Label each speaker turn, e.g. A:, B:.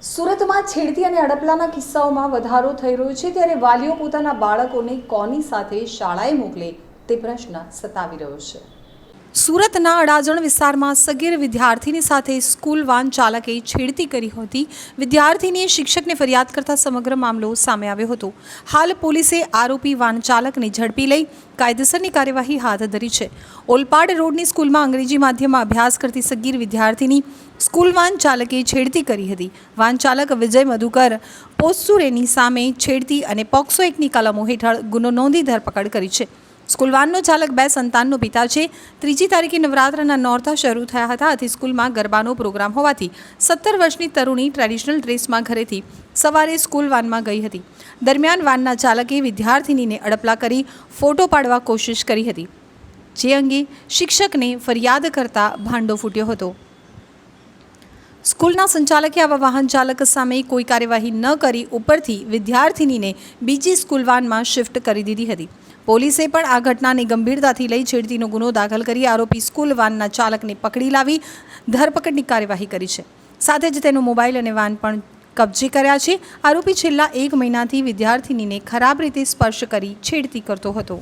A: સુરતમાં છેડતી અને અડપલાના કિસ્સાઓમાં વધારો થઈ રહ્યો છે, ત્યારે વાલીઓ પોતાના બાળકોને કોની સાથે શાળાએ મોકલે તે પ્રશ્ન સતાવી રહ્યો છે। સુરતના અડાજણ વિસ્તારમાં સગીર વિદ્યાર્થીની સાથે સ્કૂલ વાન ચાલકે છેડતી કરી હતી। વિદ્યાર્થીનીએ શિક્ષકને ફરિયાદ કરતા સમગ્ર મામલો સામે આવ્યો હતો। હાલ પોલીસે આરોપી વાન ચાલકને ઝડપી લઈ કાયદેસરની કાર્યવાહી હાથ ધરી છે। ઓલપાડ રોડની સ્કૂલમાં અંગ્રેજી માધ્યમમાં અભ્યાસ કરતી સગીર વિદ્યાર્થીની સ્કૂલ વાન ચાલકે છેડતી કરી હતી। વાન ચાલક વિજય મધુકર પોસ્તુરેની સામે છેડતી અને પોક્સો એક્ટની કલમો હેઠળ ગુનો નોંધી ધરપકડ કરી છે। સ્કૂલ વાનનો ચાલક 2 સંતાનનો પિતા છે। 3જી તારીખે નવરાત્રના નોરતા શરૂ થયા હતા, આથી સ્કૂલમાં ગરબાનો પ્રોગ્રામ હોવાથી 17 વર્ષની તરુણી ટ્રેડિશનલ ડ્રેસમાં ઘરેથી સવારે સ્કૂલ વાનમાં ગઈ હતી। દરમિયાન વાનના ચાલકે વિદ્યાર્થીનીને અડપલા કરી ફોટો પાડવા કોશિશ કરી હતી, જે અંગે શિક્ષકને ફરિયાદ કરતા ભાંડો ફૂટ્યો હતો। સ્કૂલના સંચાલકે આવા વાહન ચાલક સામે કોઈ કાર્યવાહી ન કરી ઉપરથી વિદ્યાર્થીનીને બીજી સ્કૂલ વાનમાં શિફ્ટ કરી દીધી હતી। પોલીસે પણ આ ઘટનાને ગંભીરતાથી લઈ છેડતીનો ગુનો દાખલ કરી આરોપી સ્કૂલ વાનના ચાલકને પકડી લાવી ધરપકડની કાર્યવાહી કરી છે। સાથે જ તેનો મોબાઈલ અને વાન પણ કબજે કર્યા છે। આરોપી છેલ્લા 1 મહિનાથી વિદ્યાર્થીનીને ખરાબ રીતે સ્પર્શ કરી છેડતી કરતો હતો।